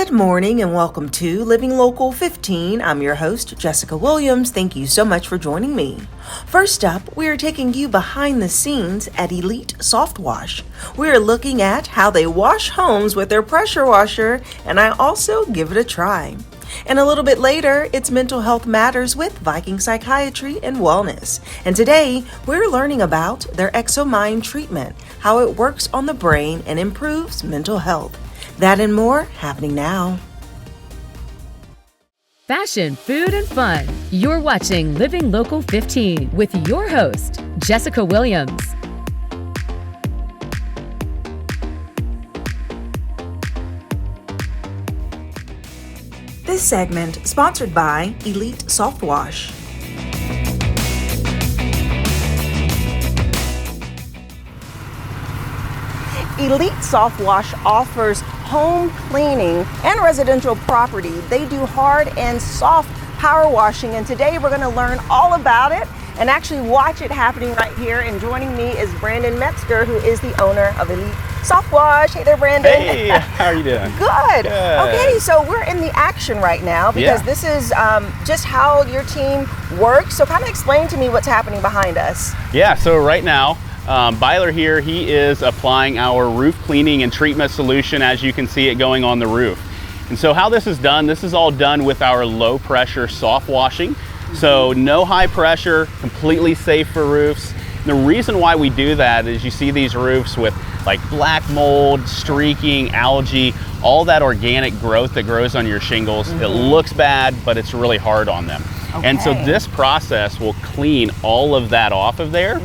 Good morning and welcome to Living Local 15. I'm your host, Jessica Williams. Thank you so much for joining me. First up, we are taking you behind the scenes at Elite Softwash. We are looking at how they wash homes with their pressure washer, and I also give it a try. And a little bit later, it's Mental Health Matters with Viking Psychiatry Wellness. And today, we're learning about their Exomind treatment, how it works on the brain and improves mental health. That and more happening now. Fashion, food, and fun. You're watching Living Local 15 with your host, Jessica Williams. This segment sponsored by Elite Softwash. Elite Softwash offers home cleaning and residential property. They do hard and soft power washing, and today we're going to learn all about it and actually watch it happening right here. And joining me is Brandon Metzger, who is the owner of Elite Softwash. Hey there, Brandon. Hey, how are you doing? Good. Okay, so we're in the action right now because this is just how your team works. So kind of explain to me what's happening behind us. Yeah, so right now, Byler here, he is applying our roof cleaning and treatment solution as you can see it going on the roof. And so how this is done, this is all done with our low pressure soft washing. So no high pressure, completely safe for roofs. And the reason why we do that is you see these roofs with like black mold, streaking, algae, all that organic growth that grows on your shingles. It looks bad, but it's really hard on them. Okay. And so this process will clean all of that off of there,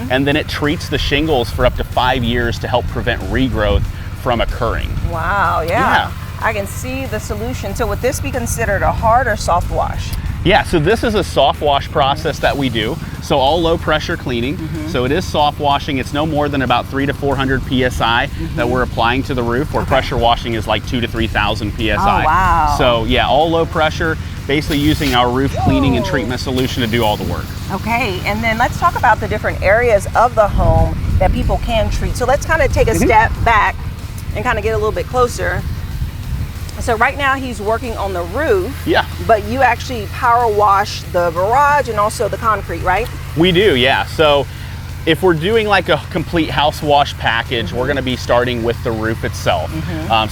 and then it treats the shingles for up to 5 years to help prevent regrowth from occurring. Wow, yeah. I can see the solution. So would this be considered a hard or soft wash? Yeah, so this is a soft wash process that we do. So all low pressure cleaning. So it is soft washing. It's no more than about 300 to 400 PSI that we're applying to the roof, where pressure washing is like 2,000 to 3,000 PSI. Oh, wow. So yeah, all low pressure, basically using our roof cleaning and treatment solution to do all the work. Okay, and then let's talk about the different areas of the home that people can treat. So let's kind of take a step back and kind of get a little bit closer. So right now he's working on the roof, but you actually power wash the garage and also the concrete, right? We do, yeah. So if we're doing like a complete house wash package, we're gonna be starting with the roof itself.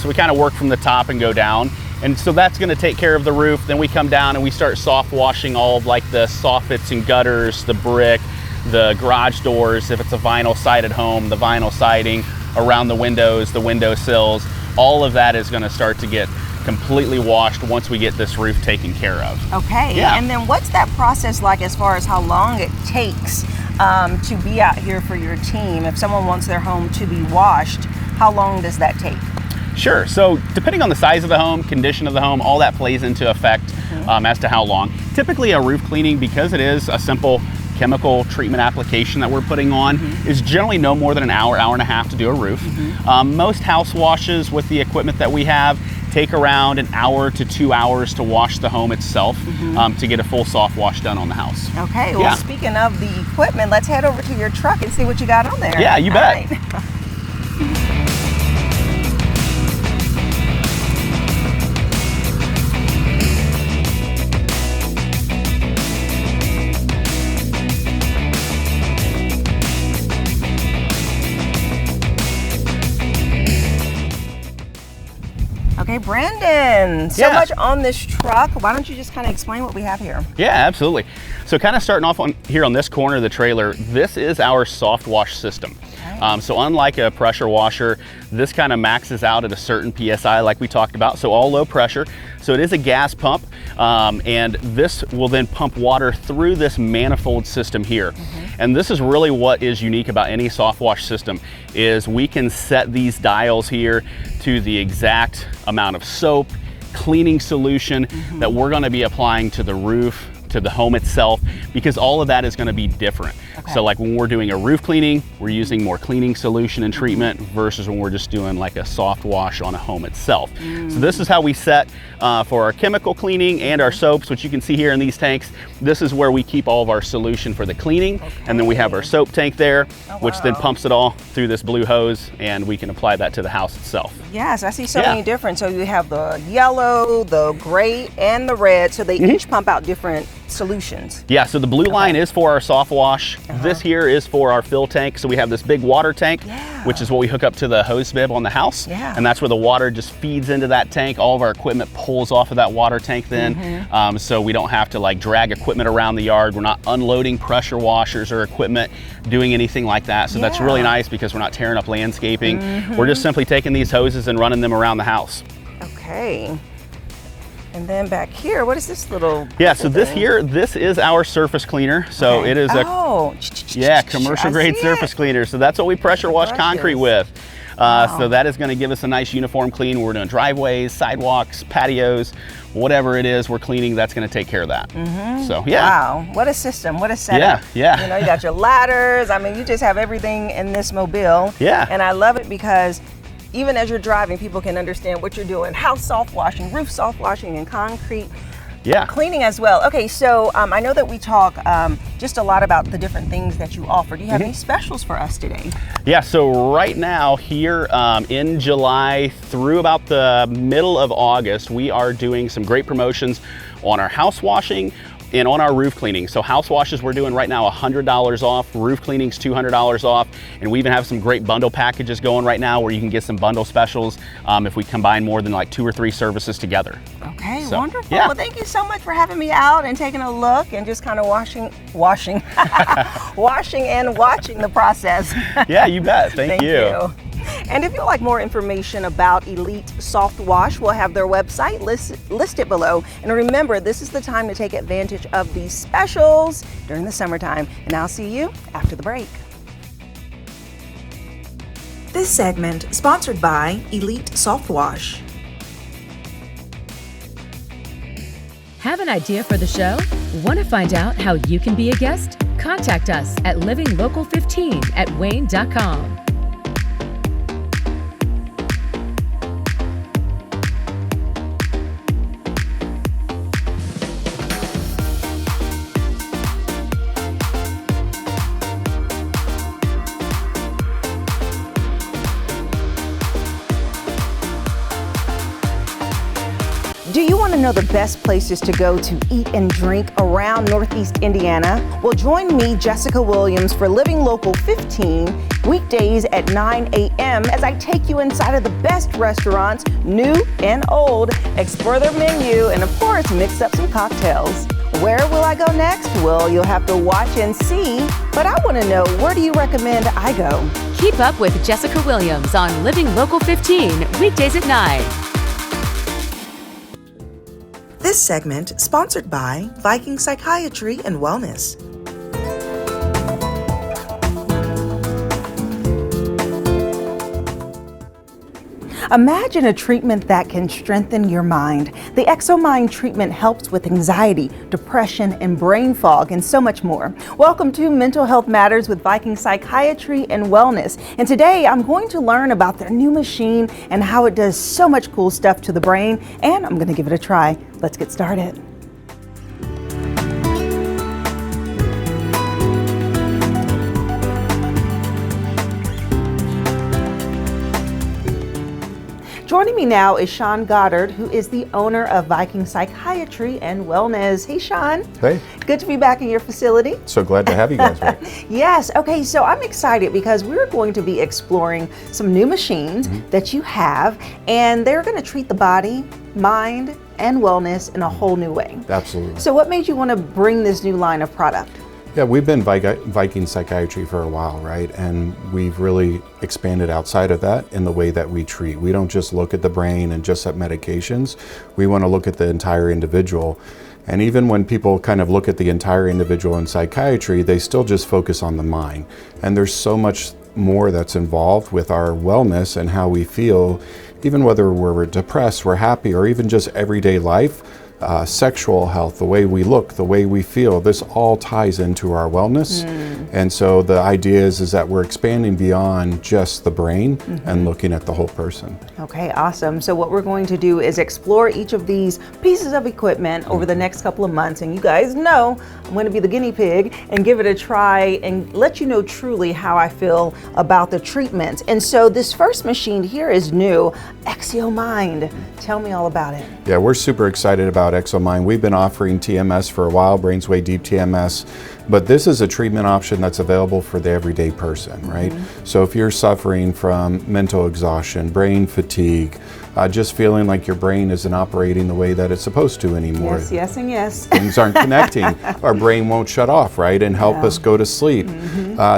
So we kind of work from the top and go down. And so that's gonna take care of the roof. Then we come down and we start soft washing all of like the soffits and gutters, the brick, the garage doors, if it's a vinyl sided home, the vinyl siding, around the windows, the window sills. All of that is gonna start to get completely washed once we get this roof taken care of. Okay, and then what's that process like as far as how long it takes to be out here for your team? If someone wants their home to be washed, how long does that take? Sure, so depending on the size of the home, condition of the home, all that plays into effect as to how long. Typically a roof cleaning, because it is a simple chemical treatment application that we're putting on, is generally no more than an hour, hour and a half to do a roof. Most house washes with the equipment that we have take around an hour to 2 hours to wash the home itself to get a full soft wash done on the house. Okay, well speaking of the equipment, let's head over to your truck and see what you got on there. Yeah, you bet. Okay, Brandon, so much on this truck. Why don't you just kind of explain what we have here? Yeah, absolutely. So kind of starting off on here on this corner of the trailer, this is our soft wash system. So unlike a pressure washer, this kind of maxes out at a certain PSI like we talked about, so all low pressure. So it is a gas pump, and this will then pump water through this manifold system here. And this is really what is unique about any soft wash system, is we can set these dials here to the exact amount of soap, cleaning solution that we're going to be applying to the roof, to the home itself, because all of that is going to be different. Okay. So like when we're doing a roof cleaning, we're using more cleaning solution and treatment versus when we're just doing like a soft wash on a home itself. So this is how we set for our chemical cleaning and our soaps, which you can see here in these tanks. This is where we keep all of our solution for the cleaning. And then we have our soap tank there, which then pumps it all through this blue hose, and we can apply that to the house itself. Yes, I see so many different. So you have the yellow, the gray, and the red. So they each pump out different solutions. Yeah, so the blue line is for our soft wash. This here is for our fill tank. So we have this big water tank, which is what we hook up to the hose bib on the house. And that's where the water just feeds into that tank. All of our equipment pulls off of that water tank then. So we don't have to like drag equipment around the yard. We're not unloading pressure washers or equipment, doing anything like that. So that's really nice because we're not tearing up landscaping. We're just simply taking these hoses and running them around the house. Okay. And then back here, what is this little? Yeah, so this here, this is our surface cleaner. So it is a commercial grade surface cleaner. So that's what we pressure wash concrete with. So that is going to give us a nice uniform clean. We're doing driveways, sidewalks, patios, whatever it is we're cleaning, that's going to take care of that. So Wow, what a system, what a setup. Yeah. You know, you got your ladders. I mean, you just have everything in this mobile. Yeah. And I love it because even as you're driving, people can understand what you're doing. House soft washing, roof soft washing, and concrete cleaning as well. Okay, so I know that we talk just a lot about the different things that you offer. Do you have any specials for us today? Yeah, so right now here in July through about the middle of August, we are doing some great promotions on our house washing and on our roof cleaning. So house washes we're doing right now $100 off, roof cleaning's $200 off, and we even have some great bundle packages going right now where you can get some bundle specials if we combine more than like 2 or 3 services together. Okay, so, wonderful. Well, thank you so much for having me out and taking a look and just kind of washing and watching the process. Yeah, you bet. Thank you. And if you'd like more information about Elite Softwash, we'll have their website listed below. And remember, this is the time to take advantage of these specials during the summertime. And I'll see you after the break. This segment sponsored by Elite Softwash. Have an idea for the show? Want to find out how you can be a guest? Contact us at livinglocal15@wayne.com. Do you want to know the best places to go to eat and drink around Northeast Indiana? Well, join me, Jessica Williams, for Living Local 15, weekdays at 9 a.m. as I take you inside of the best restaurants, new and old, explore their menu, and of course, mix up some cocktails. Where will I go next? Well, you'll have to watch and see, but I want to know, where do you recommend I go? Keep up with Jessica Williams on Living Local 15, weekdays at 9. This segment sponsored by Viking Psychiatry and Wellness. Imagine a treatment that can strengthen your mind. The Exomind treatment helps with anxiety, depression, and brain fog, and so much more. Welcome to Mental Health Matters with Viking Psychiatry and Wellness. And today I'm going to learn about their new machine and how it does so much cool stuff to the brain, and I'm going to give it a try. Let's get started. Joining me now is Sean Goddard, who is the owner of Viking Psychiatry and Wellness. Hey, Sean. Hey. Good to be back in your facility. So glad to have you guys back. Yes. Okay, so I'm excited because we're going to be exploring some new machines that you have, and they're going to treat the body, mind, and wellness in a whole new way. Absolutely. So what made you want to bring this new line of product? Yeah, we've been Viking Psychiatry for a while, right? And we've really expanded outside of that in the way that we treat. We don't just look at the brain and just at medications. We want to look at the entire individual. And even when people kind of look at the entire individual in psychiatry, they still just focus on the mind. And there's so much more that's involved with our wellness and how we feel, even whether we're depressed, we're happy, or even just everyday life. sexual health, the way we look, the way we feel. This all ties into our wellness. And so the idea is that we're expanding beyond just the brain and looking at the whole person. Okay, awesome. So what we're going to do is explore each of these pieces of equipment over the next couple of months. And you guys know I'm going to be the guinea pig and give it a try and let you know truly how I feel about the treatment. And so this first machine here is new, Exomind. Tell me all about it. Yeah, we're super excited about Exomind. We've been offering TMS for a while, Brain Sway Deep TMS, but this is a treatment option that's available for the everyday person, right? So if you're suffering from mental exhaustion, brain fatigue, just feeling like your brain isn't operating the way that it's supposed to anymore. Yes, yes, and yes. Things aren't connecting. Our brain won't shut off, right, and help us go to sleep.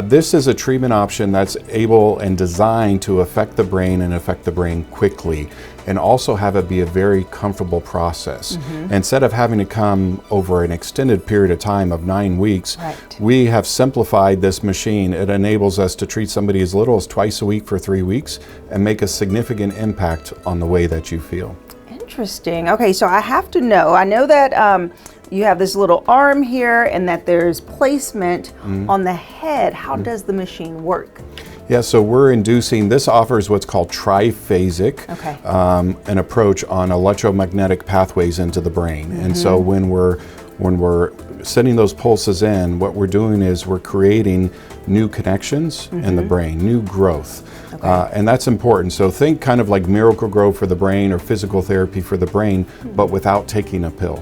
This is a treatment option that's able and designed to affect the brain and affect the brain quickly, and also have it be a very comfortable process. Instead of having to come over an extended period of time of 9 weeks, we have simplified this machine. It enables us to treat somebody as little as twice a week for 3 weeks and make a significant impact on the way that you feel. Interesting. Okay, so I have to know, I know that you have this little arm here and that there's placement on the head. How does the machine work? Yeah, so we're inducing, this offers what's called triphasic, an approach on electromagnetic pathways into the brain. And so when we're sending those pulses in, what we're doing is we're creating new connections in the brain, new growth. And that's important. So think kind of like miracle grow for the brain or physical therapy for the brain, but without taking a pill.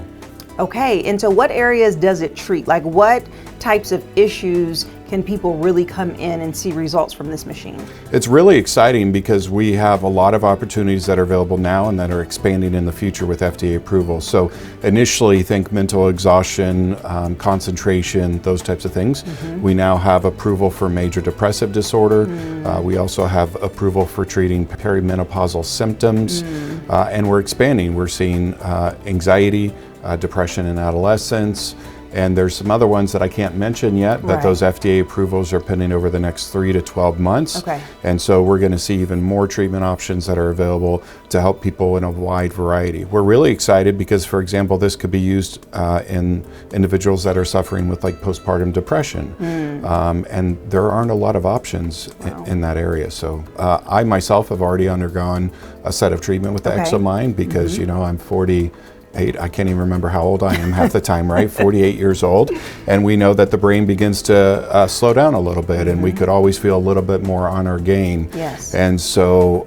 Okay, and so what areas does it treat? Like what types of issues can people really come in and see results from this machine? It's really exciting because we have a lot of opportunities that are available now and that are expanding in the future with FDA approval. So initially think mental exhaustion, concentration, those types of things. We now have approval for major depressive disorder. We also have approval for treating perimenopausal symptoms, and we're expanding. We're seeing anxiety, depression in adolescents, and there's some other ones that I can't mention yet, but those FDA approvals are pending over the next 3 to 12 months. And so we're going to see even more treatment options that are available to help people in a wide variety. We're really excited because, for example, this could be used in individuals that are suffering with like postpartum depression. And there aren't a lot of options in that area. So I myself have already undergone a set of treatment with the Exomind because, you know, I'm 48, I can't even remember how old I am half the time, right? 48 years old. And we know that the brain begins to slow down a little bit, and we could always feel a little bit more on our game. And so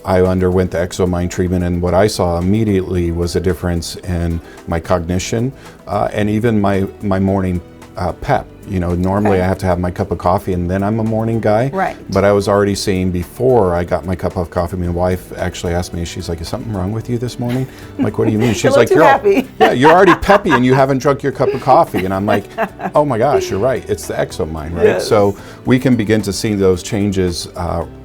I underwent the Exomind treatment, and what I saw immediately was a difference in my cognition and even my morning pep. You know, normally I have to have my cup of coffee and then I'm a morning guy. But I was already seeing before I got my cup of coffee, my wife actually asked me, she's like, is something wrong with you this morning? I'm like, what do you mean? She's like, yeah, you're already peppy and you haven't drunk your cup of coffee. And I'm like, oh my gosh, you're right. It's the Exomind, right? So we can begin to see those changes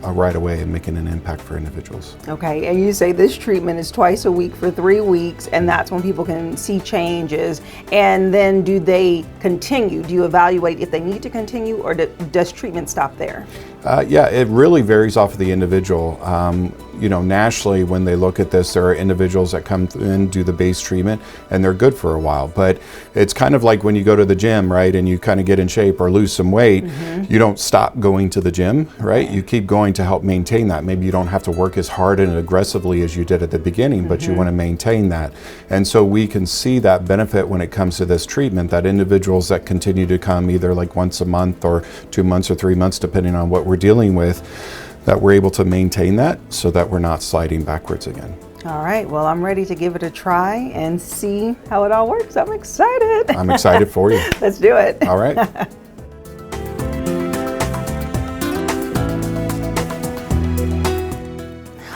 right away and making an impact for individuals. Okay, and you say this treatment is twice a week for 3 weeks, and that's when people can see changes. And then do they continue? Do you evaluate if they need to continue, or does treatment stop there? Yeah, it really varies off of the individual. You know, nationally, when they look at this, there are individuals that come in, do the base treatment, and they're good for a while. But it's kind of like when you go to the gym, right, and you kind of get in shape or lose some weight, you don't stop going to the gym, right? You keep going to help maintain that. Maybe you don't have to work as hard and aggressively as you did at the beginning, but you want to maintain that. And so we can see that benefit when it comes to this treatment, that individuals that continue to come either like once a month or 2 months or 3 months, depending on what we're dealing with, that we're able to maintain that so that we're not sliding backwards again. All right, well, I'm ready to give it a try and see how it all works. I'm excited. I'm excited for you. Let's do it. All right.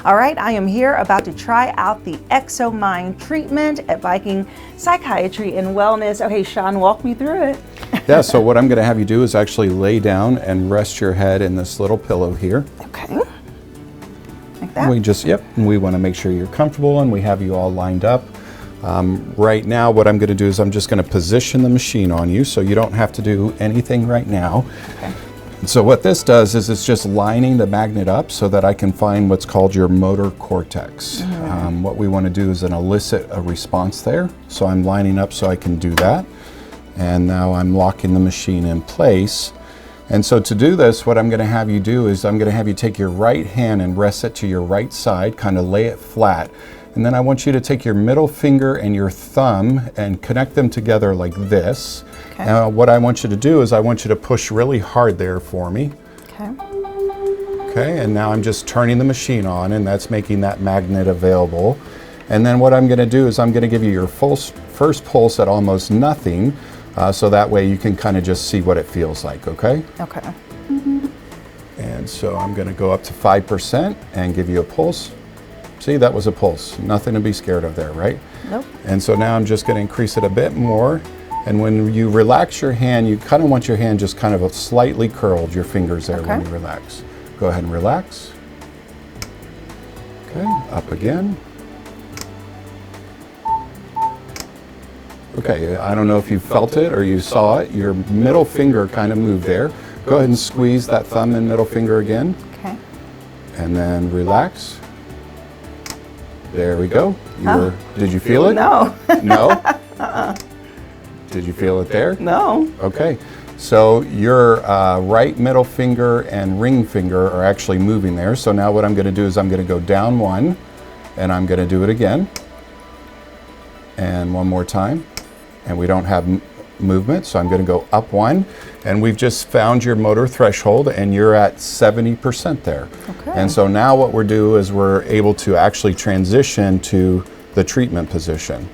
All right, I am here about to try out the Exomind treatment at Viking Psychiatry and Wellness. Okay, Sean, walk me through it. Yeah, so what I'm going to have you do is actually lay down and rest your head in this little pillow here. Okay. Like that? We want to make sure you're comfortable and we have you all lined up. Right now, what I'm going to do is I'm just going to position the machine on you so you don't have to do anything right now. So what this does is it's just lining the magnet up so that I can find what's called your motor cortex. What we want to do is then elicit a response there. So I'm lining up so I can do that. And now I'm locking the machine in place. And so to do this, what I'm going to have you do is I'm going to have you take your right hand and rest it to your right side, kind of lay it flat. And then I want you to take your middle finger and your thumb and connect them together like this. Okay. Now what I want you to do is I want you to push really hard there for me. Okay. Okay, and now I'm just turning the machine on, and that's making that magnet available. And then what I'm going to do is I'm going to give you your first pulse at almost nothing, so that way you can kind of just see what it feels like, okay? Okay. And so I'm going to go up to 5% and give you a pulse. See, that was a pulse. Nothing to be scared of there, right? Nope. And so now I'm just going to increase it a bit more. And when you relax your hand, you kind of want your hand just kind of slightly curled, your fingers there when you relax. Go ahead and relax. Okay, up again. Okay, I don't know if you felt it or you saw it. Your middle finger kind of moved there. Go ahead and squeeze that thumb and middle finger again. Okay. And then relax. There we go. Did you feel it? No. No? Did you feel it there? No. Okay. So your right middle finger and ring finger are actually moving there. So now what I'm going to do is I'm going to go down one, and I'm going to do it again. And one more time. And we don't have movement, so I'm going to go up one. And we've just found your motor threshold, and you're at 70% there. Okay. And so now what we're doing is we're able to actually transition to the treatment position.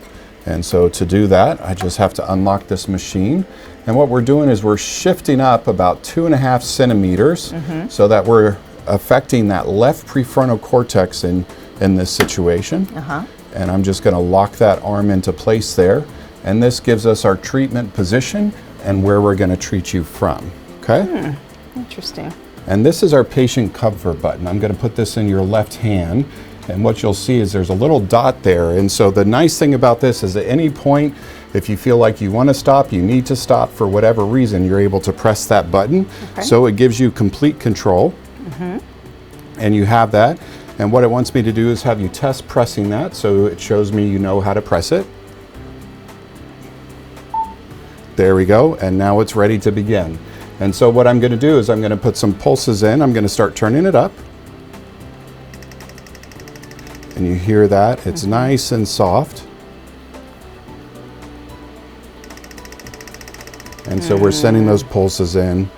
And so to do that, I just have to unlock this machine. And what we're doing is we're shifting up about 2.5 centimeters so that we're affecting that left prefrontal cortex in this situation. And I'm just going to lock that arm into place there. And this gives us our treatment position and where we're going to treat you from. Okay? Interesting. And this is our patient comfort button. I'm going to put this in your left hand. And what you'll see is there's a little dot there. And so the nice thing about this is at any point, if you feel like you want to stop, you need to stop for whatever reason, you're able to press that button. Okay. So it gives you complete control. And you have that. And what it wants me to do is have you test pressing that so it shows me you know how to press it. There we go. And now it's ready to begin. And so what I'm going to do is I'm going to put some pulses in. I'm going to start turning it up. And you hear that. It's nice and soft. And so we're sending those pulses in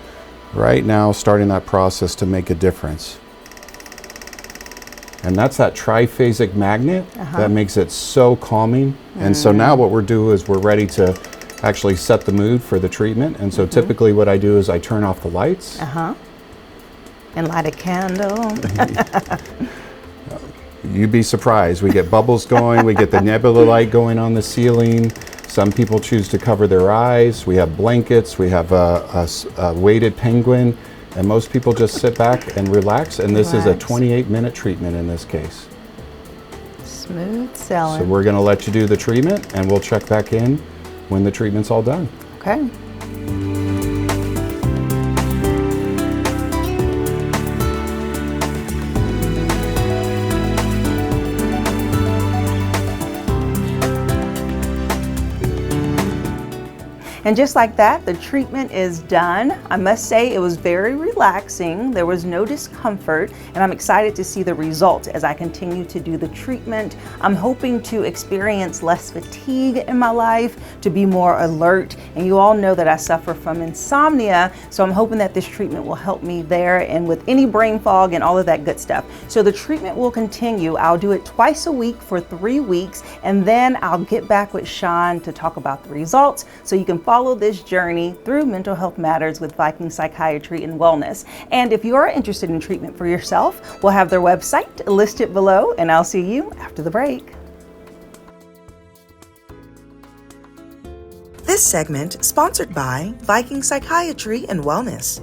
right now, starting that process to make a difference. And that's that triphasic magnet that makes it so calming. And so now what we're doing is we're ready to actually set the mood for the treatment. And so typically what I do is I turn off the lights. And light a candle. You'd be surprised. We get bubbles going, we get the nebula light going on the ceiling. Some people choose to cover their eyes. We have blankets, we have a weighted penguin, and most people just sit back and relax. And this is a 28-minute treatment in this case. Smooth sailing. So we're going to let you do the treatment, and we'll check back in when the treatment's all done. Okay. And just like that, the treatment is done. I must say it was very relaxing. There was no discomfort, and I'm excited to see the results as I continue to do the treatment. I'm hoping to experience less fatigue in my life, to be more alert. And you all know that I suffer from insomnia, so I'm hoping that this treatment will help me there and with any brain fog and all of that good stuff. So the treatment will continue. I'll do it twice a week for 3 weeks, and then I'll get back with Sean to talk about the results so you can follow this journey through mental health matters with Viking Psychiatry and Wellness. And if you are interested in treatment for yourself, we'll have their website listed below, and I'll see you after the break. This segment sponsored by Viking Psychiatry and Wellness.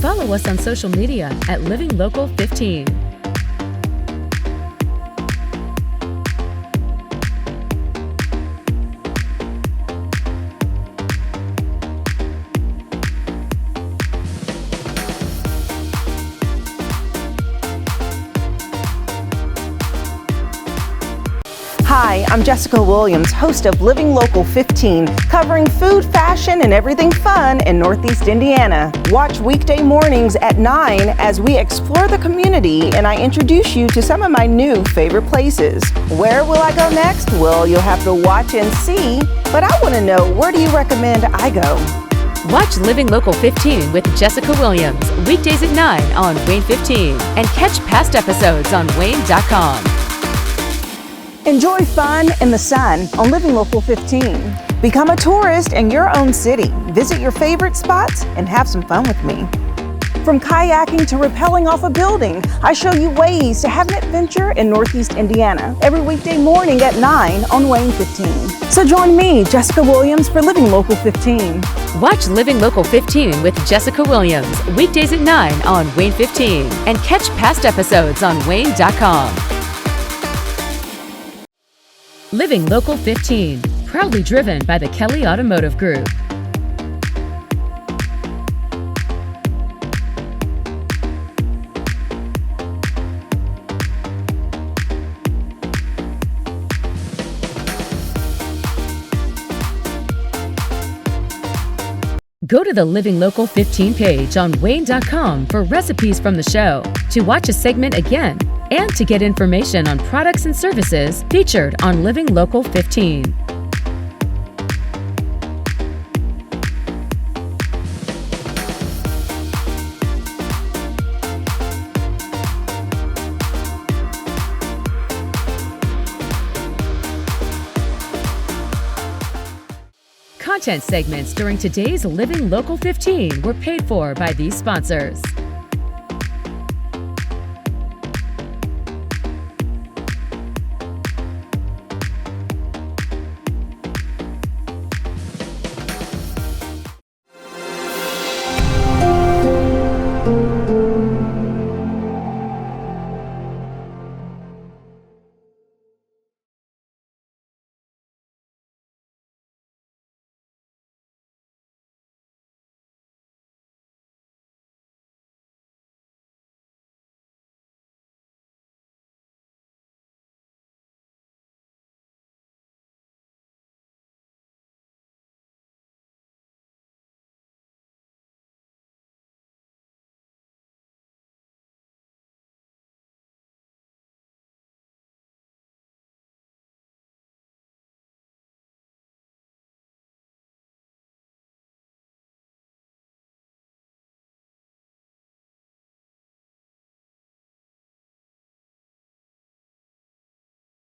Follow us on social media at Living Local 15. Hi, I'm Jessica Williams, host of Living Local 15, covering food, fashion, and everything fun in Northeast Indiana. Watch weekday mornings at 9 as we explore the community and I introduce you to some of my new favorite places. Where will I go next? Well, you'll have to watch and see, but I want to know, where do you recommend I go? Watch Living Local 15 with Jessica Williams, weekdays at 9 on WANE 15, and catch past episodes on WANE.com. Enjoy fun in the sun on Living Local 15. Become a tourist in your own city. Visit your favorite spots and have some fun with me. From kayaking to rappelling off a building, I show you ways to have an adventure in Northeast Indiana every weekday morning at 9 on WANE 15. So join me, Jessica Williams, for Living Local 15. Watch Living Local 15 with Jessica Williams, weekdays at 9 on WANE 15, and catch past episodes on WANE.com. Living Local 15, proudly driven by the Kelly Automotive Group. Go to the Living Local 15 page on WANE.com for recipes from the show, to watch a segment again, and to get information on products and services featured on Living Local 15. Content segments during today's Living Local 15 were paid for by these sponsors.